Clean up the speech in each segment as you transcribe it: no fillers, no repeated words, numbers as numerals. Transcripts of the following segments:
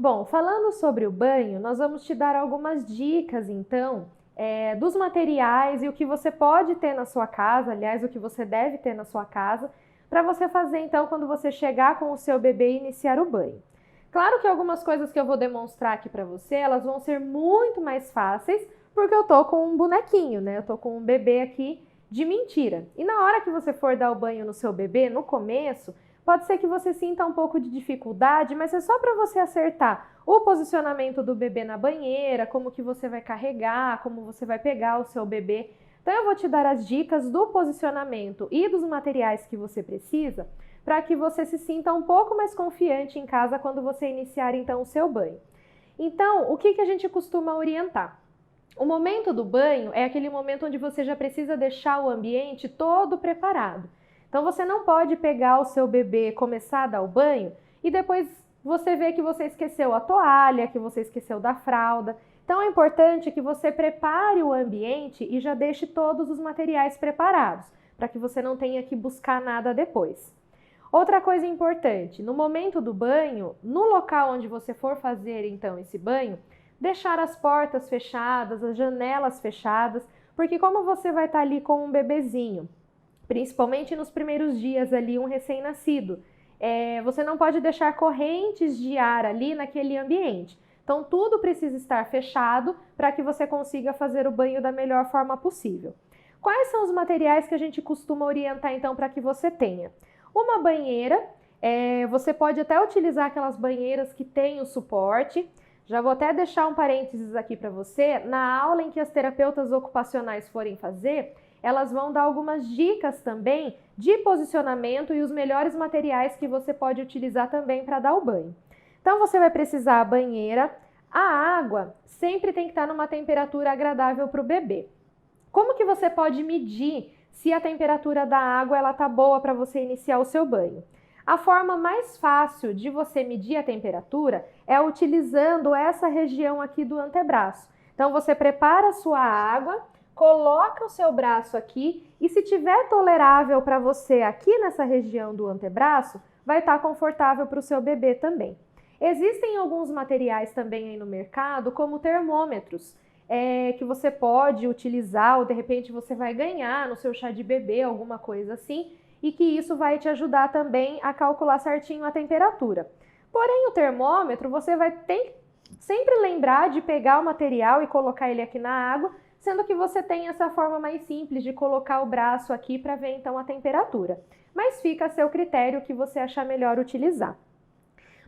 Bom, falando sobre o banho, nós vamos te dar algumas dicas, então, dos materiais e o que você pode ter na sua casa, aliás, o que você deve ter na sua casa, para você fazer, então, quando você chegar com o seu bebê e iniciar o banho. Claro que algumas coisas que eu vou demonstrar aqui para você, elas vão ser muito mais fáceis, porque eu tô com um bonequinho, né? Eu tô com um bebê aqui de mentira. E na hora que você for dar o banho no seu bebê, no começo, pode ser que você sinta um pouco de dificuldade, mas é só para você acertar o posicionamento do bebê na banheira, como que você vai carregar, como você vai pegar o seu bebê. Então eu vou te dar as dicas do posicionamento e dos materiais que você precisa para que você se sinta um pouco mais confiante em casa quando você iniciar então o seu banho. Então, o que a gente costuma orientar? O momento do banho é aquele momento onde você já precisa deixar o ambiente todo preparado. Então você não pode pegar o seu bebê, começar a dar o banho e depois você vê que você esqueceu a toalha, que você esqueceu da fralda. Então é importante que você prepare o ambiente e já deixe todos os materiais preparados, para que você não tenha que buscar nada depois. Outra coisa importante, no momento do banho, no local onde você for fazer então esse banho, deixar as portas fechadas, as janelas fechadas, porque como você vai estar ali com um bebezinho, principalmente nos primeiros dias ali, um recém-nascido, você não pode deixar correntes de ar ali naquele ambiente. Então tudo precisa estar fechado para que você consiga fazer o banho da melhor forma possível. Quais são os materiais que a gente costuma orientar então para que você tenha? Uma banheira, você pode até utilizar aquelas banheiras que têm o suporte. Já vou até deixar um parênteses aqui para você. Na aula em que as terapeutas ocupacionais forem fazer, elas vão dar algumas dicas também de posicionamento e os melhores materiais que você pode utilizar também para dar o banho. Então você vai precisar a banheira, a água sempre tem que estar numa temperatura agradável para o bebê. Como que você pode medir se a temperatura da água ela tá boa para você iniciar o seu banho? A forma mais fácil de você medir a temperatura é utilizando essa região aqui do antebraço. Então você prepara a sua água, coloca o seu braço aqui e se tiver tolerável para você aqui nessa região do antebraço, vai estar confortável para o seu bebê também. Existem alguns materiais também aí no mercado, como termômetros, que você pode utilizar ou de repente você vai ganhar no seu chá de bebê, alguma coisa assim, e que isso vai te ajudar também a calcular certinho a temperatura. Porém, o termômetro você vai ter sempre lembrar de pegar o material e colocar ele aqui na água, sendo que você tem essa forma mais simples de colocar o braço aqui para ver então a temperatura. Mas fica a seu critério o que você achar melhor utilizar.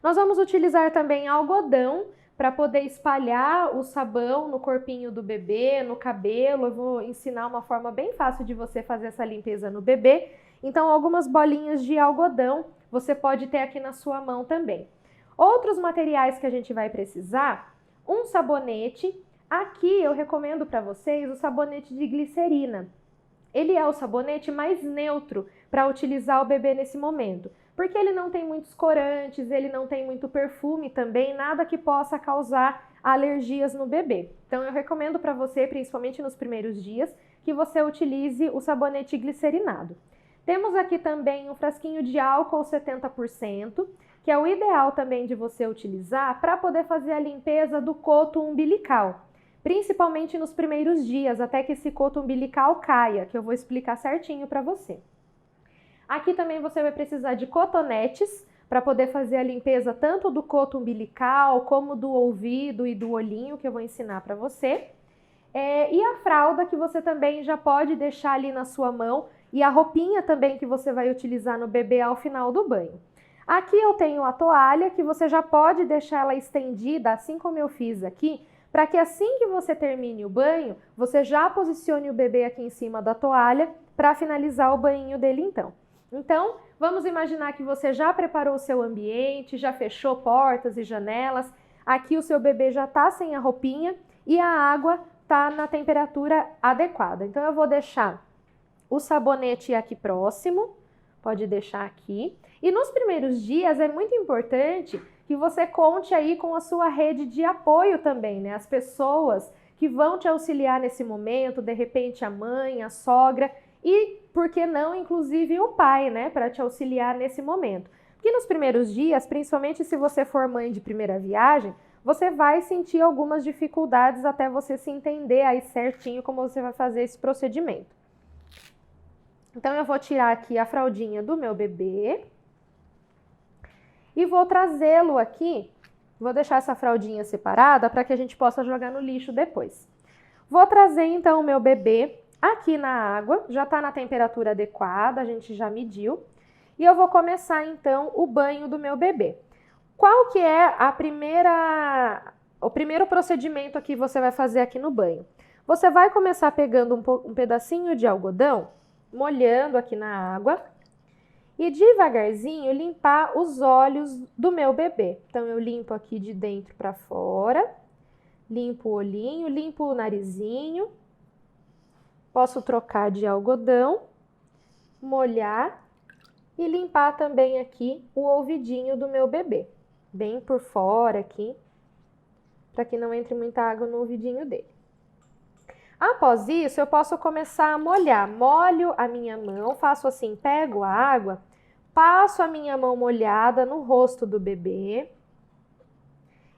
Nós vamos utilizar também algodão para poder espalhar o sabão no corpinho do bebê, no cabelo. Eu vou ensinar uma forma bem fácil de você fazer essa limpeza no bebê. Então, algumas bolinhas de algodão você pode ter aqui na sua mão também. Outros materiais que a gente vai precisar, um sabonete. Aqui eu recomendo para vocês o sabonete de glicerina. Ele é o sabonete mais neutro para utilizar o bebê nesse momento, porque ele não tem muitos corantes, ele não tem muito perfume também, nada que possa causar alergias no bebê. Então eu recomendo para você, principalmente nos primeiros dias, que você utilize o sabonete glicerinado. Temos aqui também um frasquinho de álcool 70%, que é o ideal também de você utilizar para poder fazer a limpeza do coto umbilical, principalmente nos primeiros dias, até que esse coto umbilical caia, que eu vou explicar certinho para você. Aqui também você vai precisar de cotonetes para poder fazer a limpeza tanto do coto umbilical, como do ouvido e do olhinho, que eu vou ensinar para você. E a fralda que você também já pode deixar ali na sua mão, e a roupinha também que você vai utilizar no bebê ao final do banho. Aqui eu tenho a toalha que você já pode deixar ela estendida, assim como eu fiz aqui, para que assim que você termine o banho, você já posicione o bebê aqui em cima da toalha para finalizar o banho dele então. Então, vamos imaginar que você já preparou o seu ambiente, já fechou portas e janelas, aqui o seu bebê já está sem a roupinha e a água está na temperatura adequada. Então, eu vou deixar o sabonete aqui próximo, pode deixar aqui. E nos primeiros dias é muito importante que você conte aí com a sua rede de apoio também, né? As pessoas que vão te auxiliar nesse momento, de repente a mãe, a sogra e, por que não, inclusive o pai, né? Para te auxiliar nesse momento. que nos primeiros dias, principalmente se você for mãe de primeira viagem, você vai sentir algumas dificuldades até você se entender aí certinho como você vai fazer esse procedimento. Então, eu vou tirar aqui a fraldinha do meu bebê e vou trazê-lo aqui. Vou deixar essa fraldinha separada para que a gente possa jogar no lixo depois. Vou trazer, então, o meu bebê aqui na água. Já está na temperatura adequada, a gente já mediu. E eu vou começar, então, o banho do meu bebê. Qual que é o primeiro procedimento que você vai fazer aqui no banho? Você vai começar pegando um pedacinho de algodão, molhando aqui na água e devagarzinho limpar os olhos do meu bebê. Então, eu limpo aqui de dentro para fora, limpo o olhinho, limpo o narizinho. Posso trocar de algodão, molhar e limpar também aqui o ouvidinho do meu bebê, bem por fora aqui, para que não entre muita água no ouvidinho dele. Após isso, eu posso começar a molhar. Molho a minha mão, faço assim, pego a água, passo a minha mão molhada no rosto do bebê.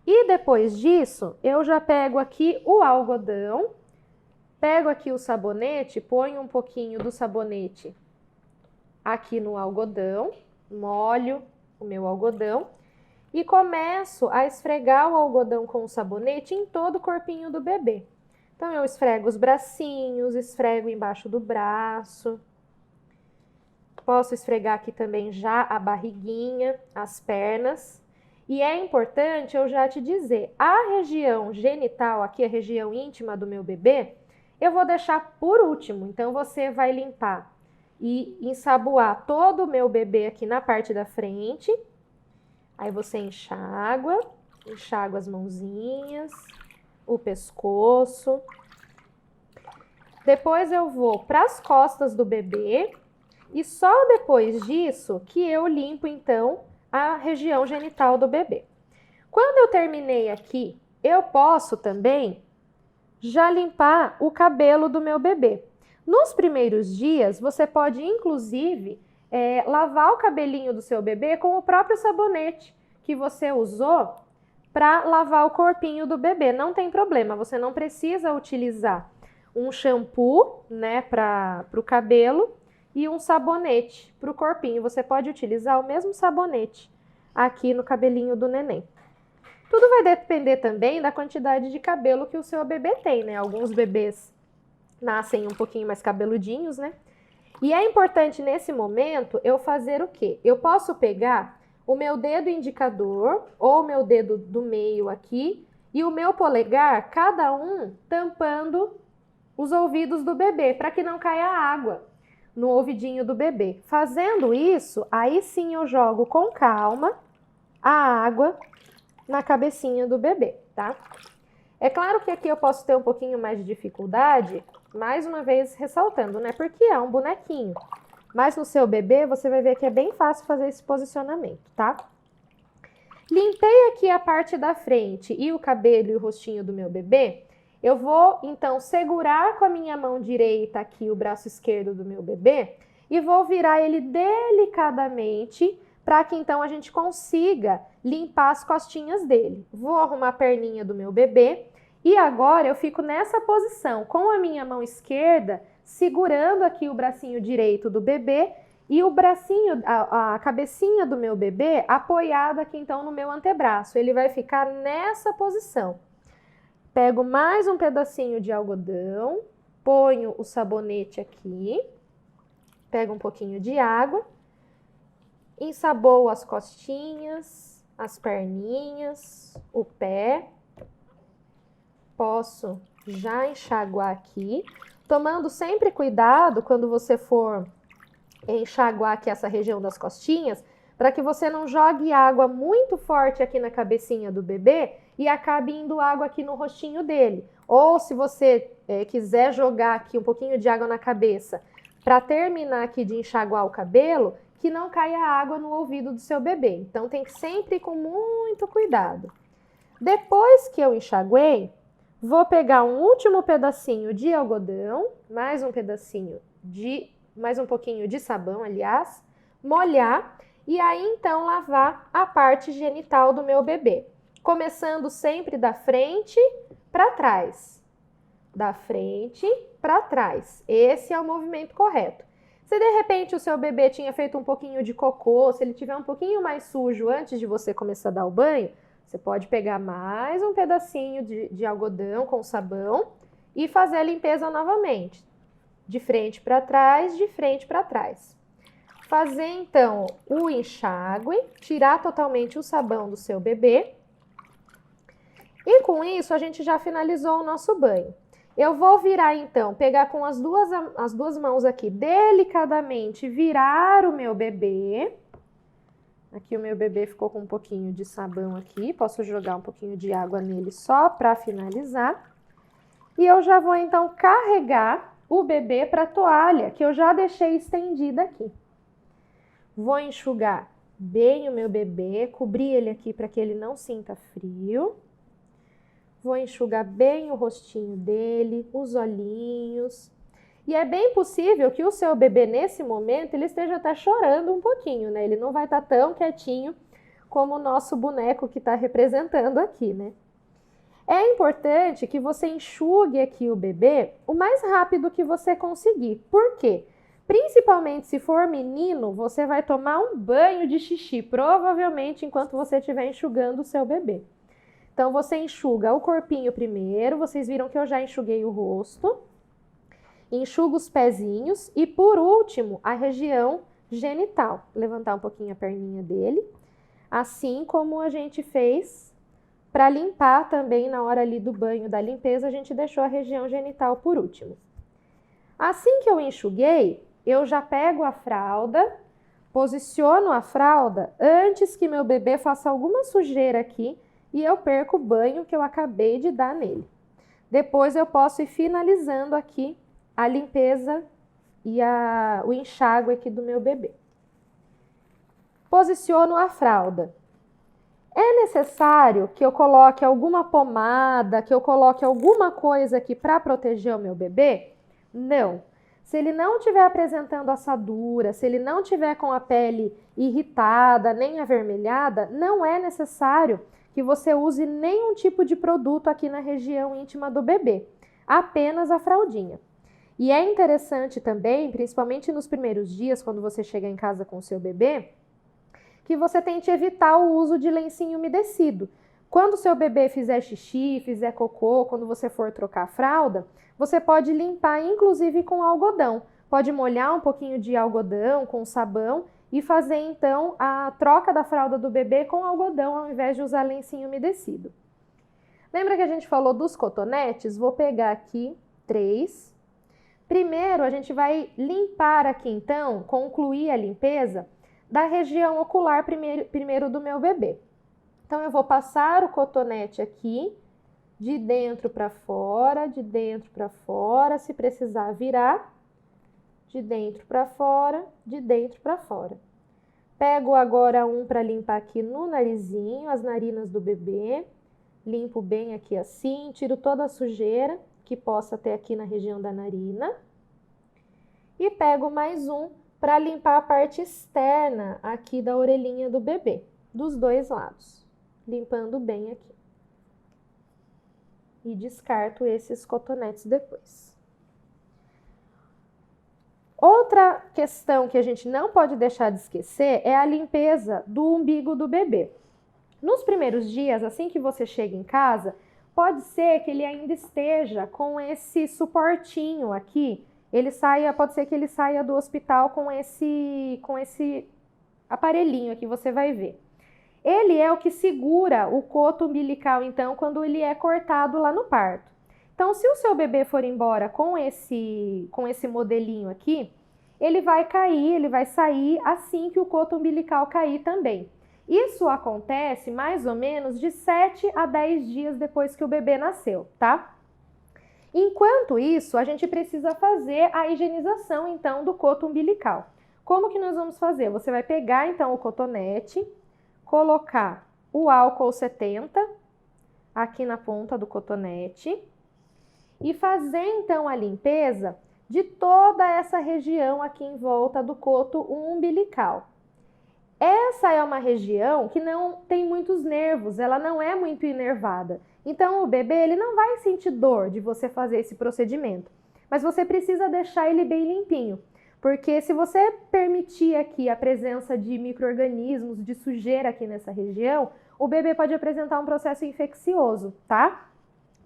E depois disso, eu já pego aqui o algodão, pego aqui o sabonete, ponho um pouquinho do sabonete aqui no algodão, molho o meu algodão e começo a esfregar o algodão com o sabonete em todo o corpinho do bebê. Então, eu esfrego os bracinhos, esfrego embaixo do braço. Posso esfregar aqui também já a barriguinha, as pernas. E é importante eu já te dizer, a região genital, aqui a região íntima do meu bebê, eu vou deixar por último. Então, você vai limpar e ensaboar todo o meu bebê aqui na parte da frente. Aí você enxágua as mãozinhas, o pescoço. Depois eu vou para as costas do bebê e só depois disso que eu limpo então a região genital do bebê. Quando eu terminei aqui, eu posso também já limpar o cabelo do meu bebê. Nos primeiros dias, você pode inclusive lavar o cabelinho do seu bebê com o próprio sabonete que você usou para lavar o corpinho do bebê. Não tem problema, você não precisa utilizar um shampoo, né, para o cabelo e um sabonete para o corpinho. Você pode utilizar o mesmo sabonete aqui no cabelinho do neném. Tudo vai depender também da quantidade de cabelo que o seu bebê tem, né? Alguns bebês nascem um pouquinho mais cabeludinhos, né? E é importante nesse momento eu fazer o quê? Eu posso pegar o meu dedo indicador ou o meu dedo do meio aqui e o meu polegar, cada um tampando os ouvidos do bebê, para que não caia água no ouvidinho do bebê. Fazendo isso, aí sim eu jogo com calma a água na cabecinha do bebê, tá? É claro que aqui eu posso ter um pouquinho mais de dificuldade, mais uma vez ressaltando, né? Porque é um bonequinho. Mas no seu bebê, você vai ver que é bem fácil fazer esse posicionamento, tá? Limpei aqui a parte da frente e o cabelo e o rostinho do meu bebê. Eu vou, então, segurar com a minha mão direita aqui o braço esquerdo do meu bebê e vou virar ele delicadamente para que, então, a gente consiga limpar as costinhas dele. Vou arrumar a perninha do meu bebê e agora eu fico nessa posição, com a minha mão esquerda, segurando aqui o bracinho direito do bebê e o bracinho, a cabecinha do meu bebê apoiada aqui, então, no meu antebraço. Ele vai ficar nessa posição. Pego mais um pedacinho de algodão, ponho o sabonete aqui, pego um pouquinho de água, ensaboo as costinhas, as perninhas, o pé. Posso já enxaguar aqui, tomando sempre cuidado quando você for enxaguar aqui essa região das costinhas, para que você não jogue água muito forte aqui na cabecinha do bebê e acabe indo água aqui no rostinho dele. Ou se você quiser jogar aqui um pouquinho de água na cabeça, para terminar aqui de enxaguar o cabelo, que não caia água no ouvido do seu bebê. Então tem que sempre ir com muito cuidado. Depois que eu enxaguei, vou pegar um último pedacinho de algodão, mais um pouquinho de sabão, aliás, molhar e aí então lavar a parte genital do meu bebê, começando sempre da frente para trás. Da frente para trás. Esse é o movimento correto. Se de repente o seu bebê tinha feito um pouquinho de cocô, se ele tiver um pouquinho mais sujo antes de você começar a dar o banho, você pode pegar mais um pedacinho de algodão com sabão e fazer a limpeza novamente. De frente para trás, de frente para trás. Fazer então o enxágue, tirar totalmente o sabão do seu bebê. E com isso a gente já finalizou o nosso banho. Eu vou virar então, pegar com as duas mãos aqui, delicadamente virar o meu bebê. Aqui o meu bebê ficou com um pouquinho de sabão aqui, posso jogar um pouquinho de água nele só para finalizar. E eu já vou então carregar o bebê para a toalha, que eu já deixei estendida aqui. Vou enxugar bem o meu bebê, cobrir ele aqui para que ele não sinta frio. Vou enxugar bem o rostinho dele, os olhinhos. E é bem possível que o seu bebê, nesse momento, ele esteja até chorando um pouquinho, né? Ele não vai estar tão quietinho como o nosso boneco que está representando aqui, né? É importante que você enxugue aqui o bebê o mais rápido que você conseguir. Por quê? Principalmente se for menino, você vai tomar um banho de xixi, provavelmente enquanto você estiver enxugando o seu bebê. Então, você enxuga o corpinho primeiro, vocês viram que eu já enxuguei o rosto, enxuga os pezinhos e, por último, a região genital. Levantar um pouquinho a perninha dele, assim como a gente fez para limpar também na hora ali do banho da limpeza, a gente deixou a região genital por último. Assim que eu enxuguei, eu já pego a fralda, posiciono a fralda antes que meu bebê faça alguma sujeira aqui, e eu perco o banho que eu acabei de dar nele. Depois eu posso ir finalizando aqui a limpeza e o enxágue aqui do meu bebê. Posiciono a fralda. É necessário que eu coloque alguma pomada, que eu coloque alguma coisa aqui para proteger o meu bebê? Não. Se ele não estiver apresentando assadura, se ele não estiver com a pele irritada, nem avermelhada, não é necessário que você use nenhum tipo de produto aqui na região íntima do bebê, apenas a fraldinha. E é interessante também, principalmente nos primeiros dias, quando você chega em casa com o seu bebê, que você tente evitar o uso de lencinho umedecido. Quando o seu bebê fizer xixi, fizer cocô, quando você for trocar a fralda, você pode limpar inclusive com algodão. Pode molhar um pouquinho de algodão com sabão e fazer então a troca da fralda do bebê com algodão ao invés de usar lencinho umedecido. Lembra que a gente falou dos cotonetes? Vou pegar aqui 3. Primeiro a gente vai limpar aqui então, concluir a limpeza da região ocular primeiro do meu bebê. Então eu vou passar o cotonete aqui, de dentro para fora, de dentro para fora, se precisar virar, de dentro para fora, de dentro para fora. Pego agora um para limpar aqui no narizinho, as narinas do bebê. Limpo bem aqui assim, tiro toda a sujeira que possa ter aqui na região da narina. E pego mais um para limpar a parte externa aqui da orelhinha do bebê, dos dois lados. Limpando bem aqui. E descarto esses cotonetes depois. Outra questão que a gente não pode deixar de esquecer é a limpeza do umbigo do bebê. Nos primeiros dias, assim que você chega em casa, pode ser que ele ainda esteja com esse suportinho aqui. Pode ser que ele saia do hospital com esse aparelhinho aqui, você vai ver. Ele é o que segura o coto umbilical, então, quando ele é cortado lá no parto. Então, se o seu bebê for embora com esse modelinho aqui, ele vai cair, ele vai sair assim que o coto umbilical cair também. Isso acontece mais ou menos de 7 a 10 dias depois que o bebê nasceu, tá? Enquanto isso, a gente precisa fazer a higienização, então, do coto umbilical. Como que nós vamos fazer? Você vai pegar, então, o cotonete, colocar o álcool 70 aqui na ponta do cotonete e fazer então a limpeza de toda essa região aqui em volta do coto umbilical. Essa é uma região que não tem muitos nervos, ela não é muito inervada. Então o bebê ele não vai sentir dor de você fazer esse procedimento, mas você precisa deixar ele bem limpinho, porque se você permitir aqui a presença de micro-organismos, de sujeira aqui nessa região, o bebê pode apresentar um processo infeccioso, tá?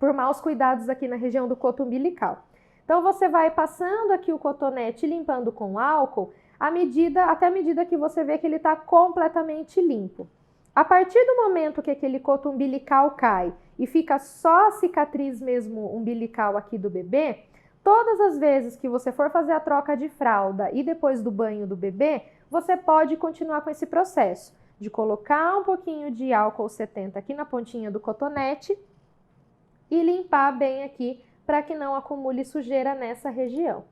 Por maus cuidados aqui na região do coto umbilical. Então você vai passando aqui o cotonete limpando com álcool até a medida que você vê que ele está completamente limpo. A partir do momento que aquele coto umbilical cai e fica só a cicatriz mesmo umbilical aqui do bebê, todas as vezes que você for fazer a troca de fralda e depois do banho do bebê, você pode continuar com esse processo de colocar um pouquinho de álcool 70 aqui na pontinha do cotonete e limpar bem aqui para que não acumule sujeira nessa região.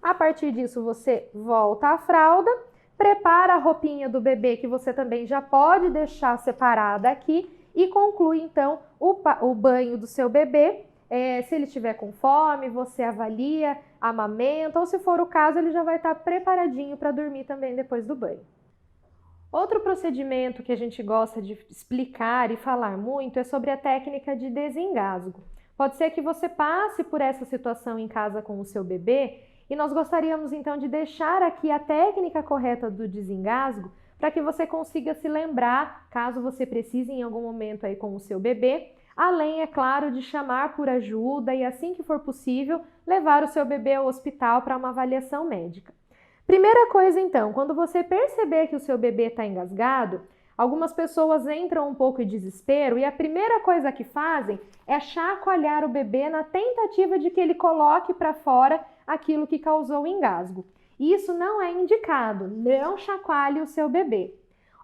A partir disso, você volta à fralda, prepara a roupinha do bebê, que você também já pode deixar separada aqui, e conclui, então, o banho do seu bebê. Se ele estiver com fome, você avalia, amamenta, ou se for o caso, ele já vai estar preparadinho para dormir também depois do banho. Outro procedimento que a gente gosta de explicar e falar muito é sobre a técnica de desengasgo. Pode ser que você passe por essa situação em casa com o seu bebê, e nós gostaríamos então de deixar aqui a técnica correta do desengasgo para que você consiga se lembrar, caso você precise em algum momento aí com o seu bebê, além, é claro, de chamar por ajuda e, assim que for possível, levar o seu bebê ao hospital para uma avaliação médica. Primeira coisa então, quando você perceber que o seu bebê está engasgado, algumas pessoas entram um pouco em desespero e a primeira coisa que fazem é chacoalhar o bebê na tentativa de que ele coloque para fora aquilo que causou o engasgo. Isso não é indicado, não chacoalhe o seu bebê.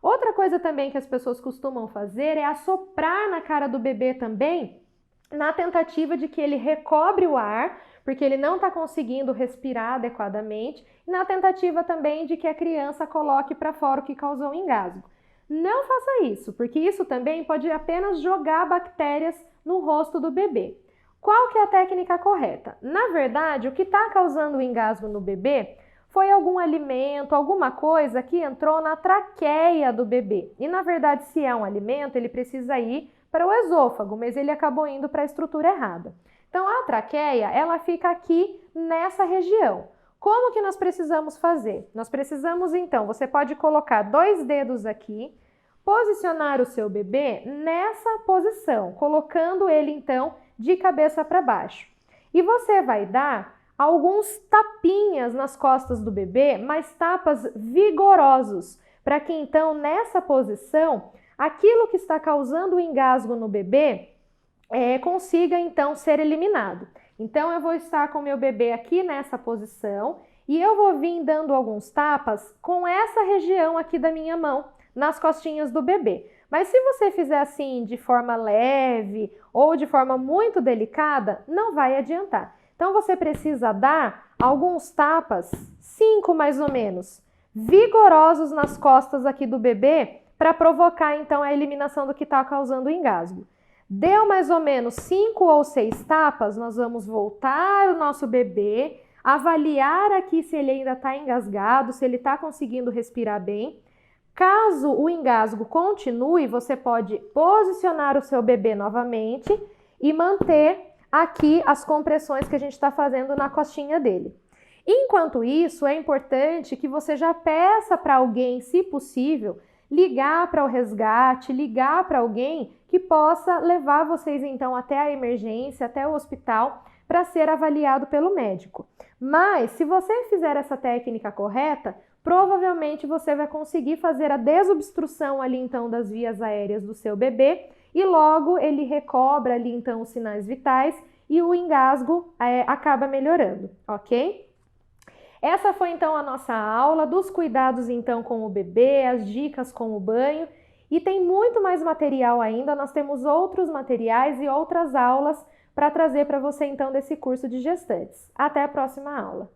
Outra coisa também que as pessoas costumam fazer é assoprar na cara do bebê também, na tentativa de que ele recobre o ar, porque ele não está conseguindo respirar adequadamente, e na tentativa também de que a criança coloque para fora o que causou o engasgo. Não faça isso, porque isso também pode apenas jogar bactérias no rosto do bebê. Qual que é a técnica correta? Na verdade, o que está causando o engasgo no bebê foi algum alimento, alguma coisa que entrou na traqueia do bebê. E na verdade, se é um alimento, ele precisa ir para o esôfago, mas ele acabou indo para a estrutura errada. Então, a traqueia, ela fica aqui nessa região. Como que nós precisamos fazer? Nós precisamos, então, você pode colocar 2 dedos aqui, posicionar o seu bebê nessa posição, colocando ele, então, de cabeça para baixo. E você vai dar alguns tapinhas nas costas do bebê, mas tapas vigorosos, para que, então, nessa posição, aquilo que está causando o engasgo no bebê consiga, então, ser eliminado. Então, eu vou estar com o meu bebê aqui nessa posição e eu vou vir dando alguns tapas com essa região aqui da minha mão, nas costinhas do bebê. Mas se você fizer assim de forma leve ou de forma muito delicada, não vai adiantar. Então, você precisa dar alguns tapas, 5 mais ou menos, vigorosos nas costas aqui do bebê para provocar, então, a eliminação do que está causando o engasgo. Deu mais ou menos 5 ou 6 tapas, nós vamos voltar o nosso bebê, avaliar aqui se ele ainda está engasgado, se ele está conseguindo respirar bem. Caso o engasgo continue, você pode posicionar o seu bebê novamente e manter aqui as compressões que a gente está fazendo na costinha dele. Enquanto isso, é importante que você já peça para alguém, se possível, ligar para o resgate, ligar para alguém que possa levar vocês então até a emergência, até o hospital, para ser avaliado pelo médico. Mas, se você fizer essa técnica correta, provavelmente você vai conseguir fazer a desobstrução ali então das vias aéreas do seu bebê e logo ele recobra ali então os sinais vitais e o engasgo acaba melhorando, ok? Essa foi então a nossa aula dos cuidados então com o bebê, as dicas com o banho, e tem muito mais material ainda, nós temos outros materiais e outras aulas para trazer para você então desse curso de gestantes. Até a próxima aula!